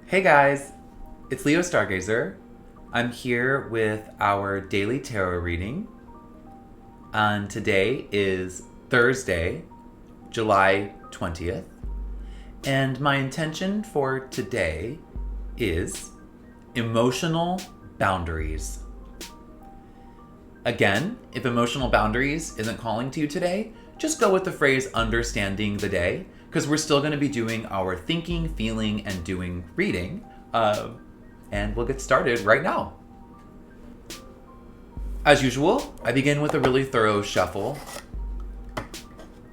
Hey guys, it's Leo Stargazer. I'm here with our daily tarot reading, and today is Thursday, July 20th, and my intention for today is emotional boundaries. Again, if emotional boundaries isn't calling to you today, just go with the phrase understanding the day, because we're still going to be doing our thinking, feeling, and doing reading. And we'll get started right now. As usual, I begin with a really thorough shuffle.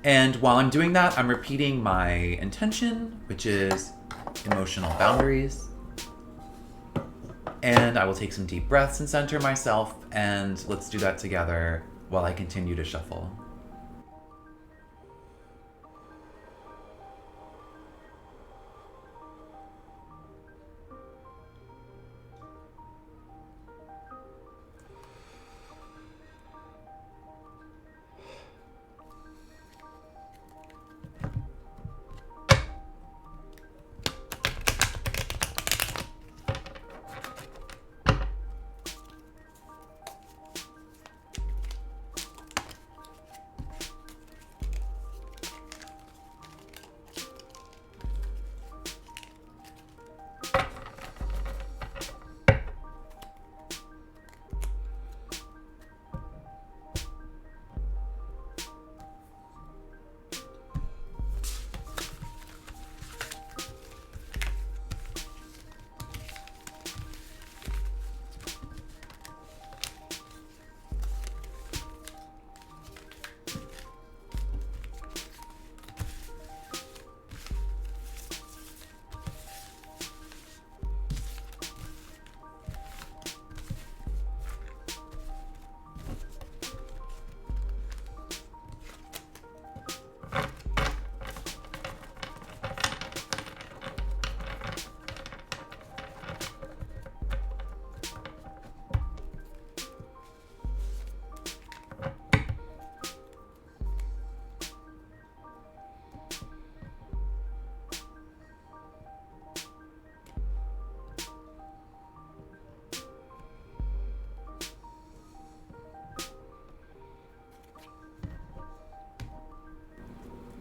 And while I'm doing that, I'm repeating my intention, which is emotional boundaries. And I will take some deep breaths and center myself, and let's do that together while I continue to shuffle.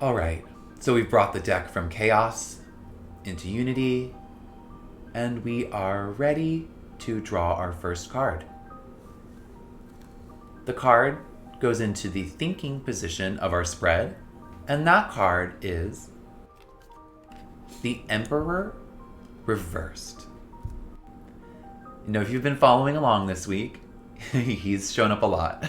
All right, so we've brought the deck from chaos into unity, and we are ready to draw our first card. The card goes into the thinking position of our spread, and that card is the Emperor reversed. You know, if you've been following along this week, he's shown up a lot.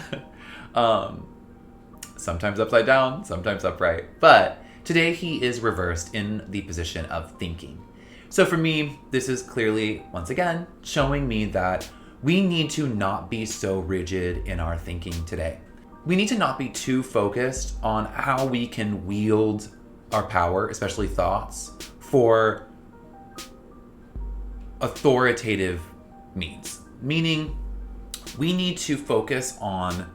Sometimes upside down, sometimes upright. But today he is reversed in the position of thinking. So for me, this is clearly, once again, showing me that we need to not be so rigid in our thinking today. We need to not be too focused on how we can wield our power, especially thoughts, for authoritative means. Meaning, we need to focus on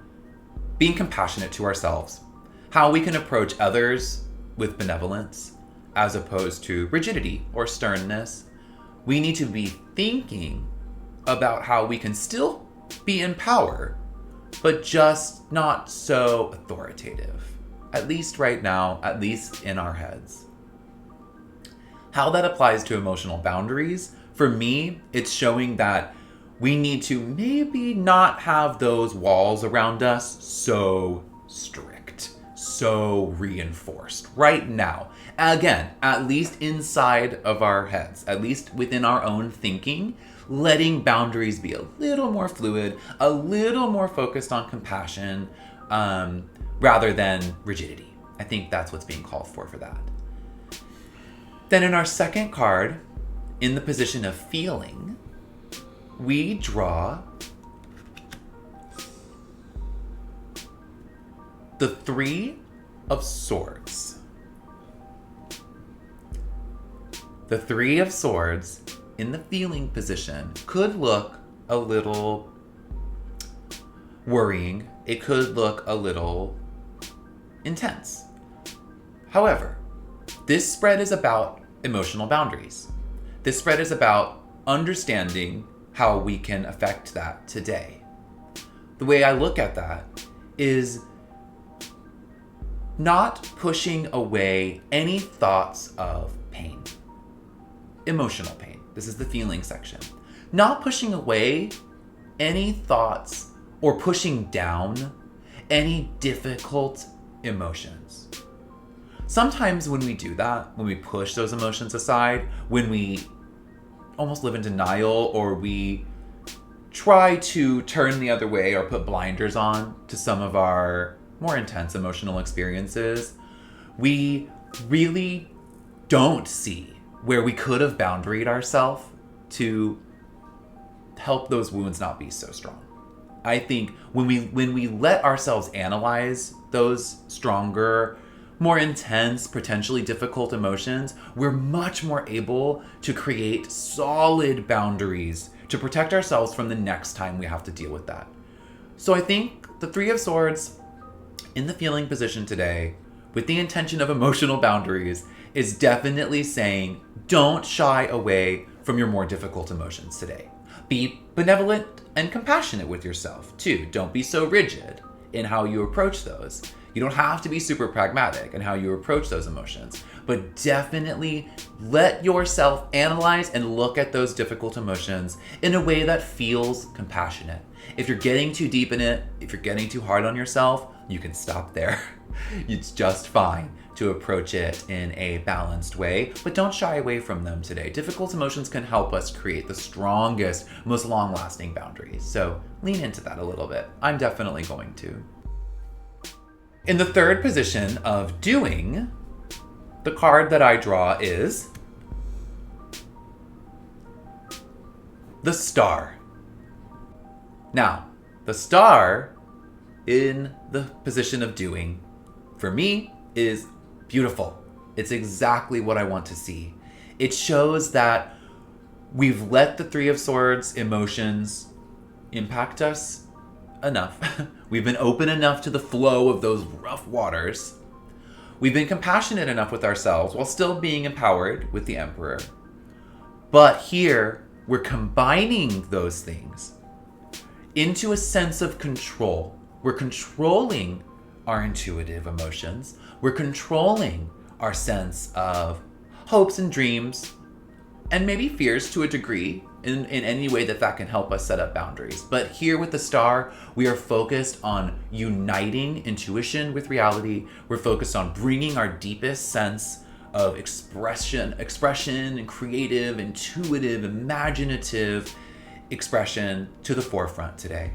being compassionate to ourselves, how we can approach others with benevolence as opposed to rigidity or sternness. We need to be thinking about how we can still be in power, but just not so authoritative, at least right now, at least in our heads. How that applies to emotional boundaries, for me, it's showing that we need to maybe not have those walls around us so strict, so reinforced right now. Again, at least inside of our heads, at least within our own thinking, letting boundaries be a little more fluid, a little more focused on compassion, rather than rigidity. I think that's what's being called for that. Then in our second card, in the position of feeling, we draw the Three of Swords. The Three of Swords in the feeling position could look a little worrying. It could look a little intense. However, this spread is about emotional boundaries. This spread is about understanding how we can affect that today. The way I look at that is not pushing away any thoughts of pain, emotional pain. This is the feeling section. Not pushing away any thoughts or pushing down any difficult emotions. Sometimes when we do that, when we push those emotions aside, when we almost live in denial or we try to turn the other way or put blinders on to some of our more intense emotional experiences, we really don't see where we could have boundaried ourselves to help those wounds not be so strong. I think when we let ourselves analyze those stronger, more intense, potentially difficult emotions, we're much more able to create solid boundaries to protect ourselves from the next time we have to deal with that. So I think the Three of Swords in the feeling position today, with the intention of emotional boundaries, is definitely saying don't shy away from your more difficult emotions today. Be benevolent and compassionate with yourself too. Don't be so rigid in how you approach those. You don't have to be super pragmatic in how you approach those emotions, but definitely let yourself analyze and look at those difficult emotions in a way that feels compassionate. If you're getting too deep in it, if you're getting too hard on yourself, you can stop there. It's just fine to approach it in a balanced way, but don't shy away from them today. Difficult emotions can help us create the strongest, most long-lasting boundaries. So lean into that a little bit. I'm definitely going to. In the third position of doing, the card that I draw is the Star. Now, the Star in the position of doing, for me, is beautiful. It's exactly what I want to see. It shows that we've let the Three of Swords emotions impact us enough. We've been open enough to the flow of those rough waters. We've been compassionate enough with ourselves while still being empowered with the Emperor. But here, we're combining those things into a sense of control. We're controlling our intuitive emotions. We're controlling our sense of hopes and dreams, and maybe fears to a degree, in any way that can help us set up boundaries. But here with the Star, we are focused on uniting intuition with reality. We're focused on bringing our deepest sense of expression and creative, intuitive, imaginative expression to the forefront today.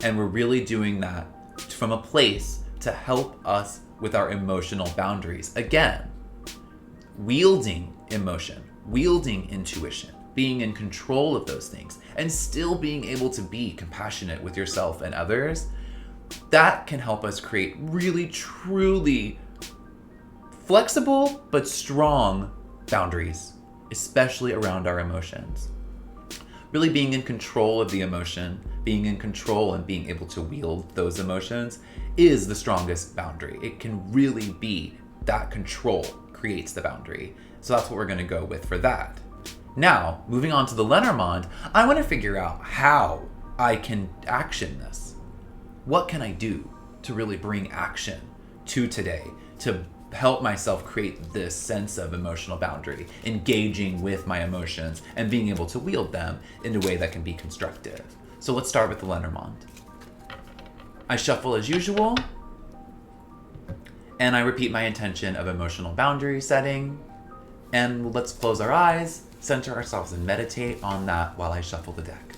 And we're really doing that from a place to help us with our emotional boundaries. Again, wielding emotion, wielding intuition, being in control of those things, and still being able to be compassionate with yourself and others, that can help us create really, truly flexible but strong boundaries, especially around our emotions. Really being in control of the emotion, being in control and being able to wield those emotions is the strongest boundary. It can really be that control creates the boundary. So that's what we're going to go with for that. Now, moving on to the Lenormand, I want to figure out how I can action this. What can I do to really bring action to today to help myself create this sense of emotional boundary, engaging with my emotions and being able to wield them in a way that can be constructive. So let's start with the Lenormand. I shuffle as usual, and I repeat my intention of emotional boundary setting, and let's close our eyes, center ourselves, and meditate on that while I shuffle the deck.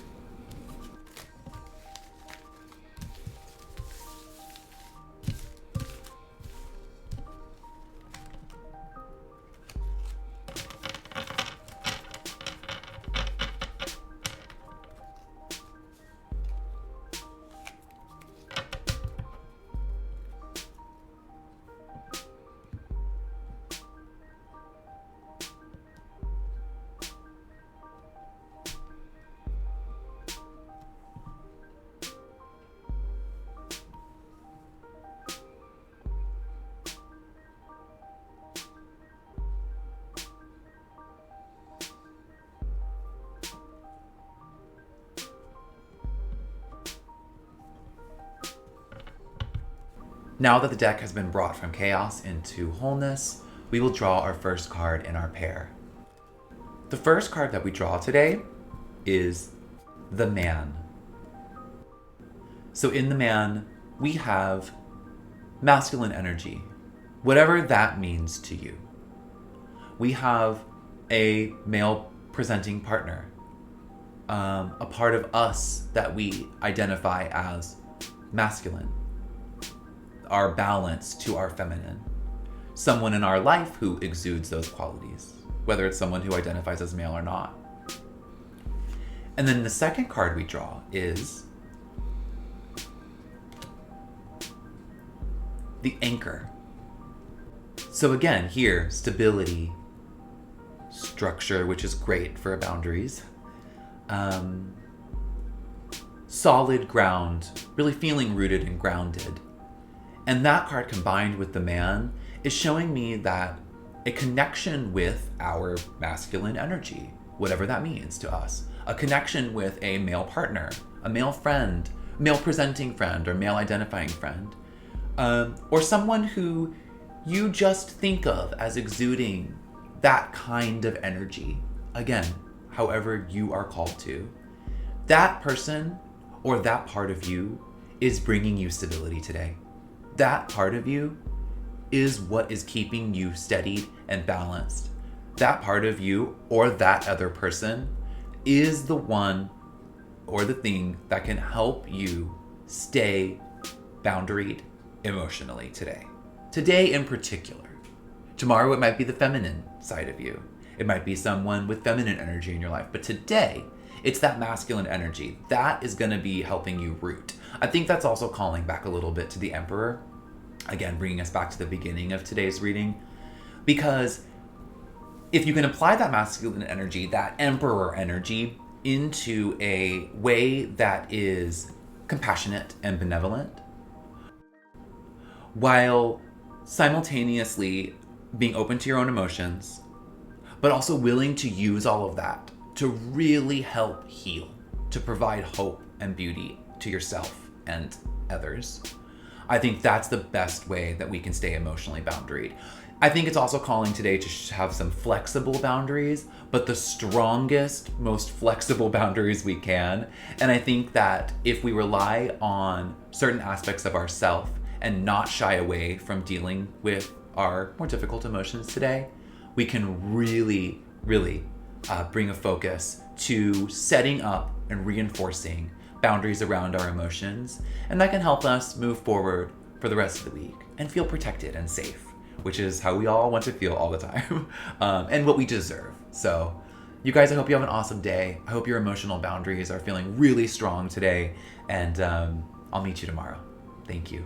Now that the deck has been brought from chaos into wholeness, we will draw our first card in our pair. The first card that we draw today is the Man. So in the Man, we have masculine energy, whatever that means to you. We have a male presenting partner, a part of us that we identify as masculine, our balance to our feminine, someone in our life who exudes those qualities, whether it's someone who identifies as male or not. And then the second card we draw is the Anchor. So again, here, stability, structure, which is great for boundaries, solid ground, really feeling rooted and grounded. And that card combined with the Man is showing me that a connection with our masculine energy, whatever that means to us, a connection with a male partner, a male friend, male presenting friend, or male identifying friend, or someone who you just think of as exuding that kind of energy. Again, however you are called to. That person or that part of you is bringing you stability today. That part of you is what is keeping you steadied and balanced. That part of you or that other person is the one or the thing that can help you stay boundaried emotionally today. Today in particular. Tomorrow it might be the feminine side of you. It might be someone with feminine energy in your life. But today, it's that masculine energy. That is going to be helping you root. I think that's also calling back a little bit to the Emperor. Again, bringing us back to the beginning of today's reading. Because if you can apply that masculine energy, that Emperor energy, into a way that is compassionate and benevolent, while simultaneously being open to your own emotions, but also willing to use all of that to really help heal, to provide hope and beauty to yourself and others. I think that's the best way that we can stay emotionally boundaried. I think it's also calling today to have some flexible boundaries, but the strongest, most flexible boundaries we can. And I think that if we rely on certain aspects of ourself and not shy away from dealing with our more difficult emotions today, we can really, really bring a focus to setting up and reinforcing boundaries around our emotions. And that can help us move forward for the rest of the week and feel protected and safe, which is how we all want to feel all the time, and what we deserve. So you guys, I hope you have an awesome day. I hope your emotional boundaries are feeling really strong today, and I'll meet you tomorrow. Thank you.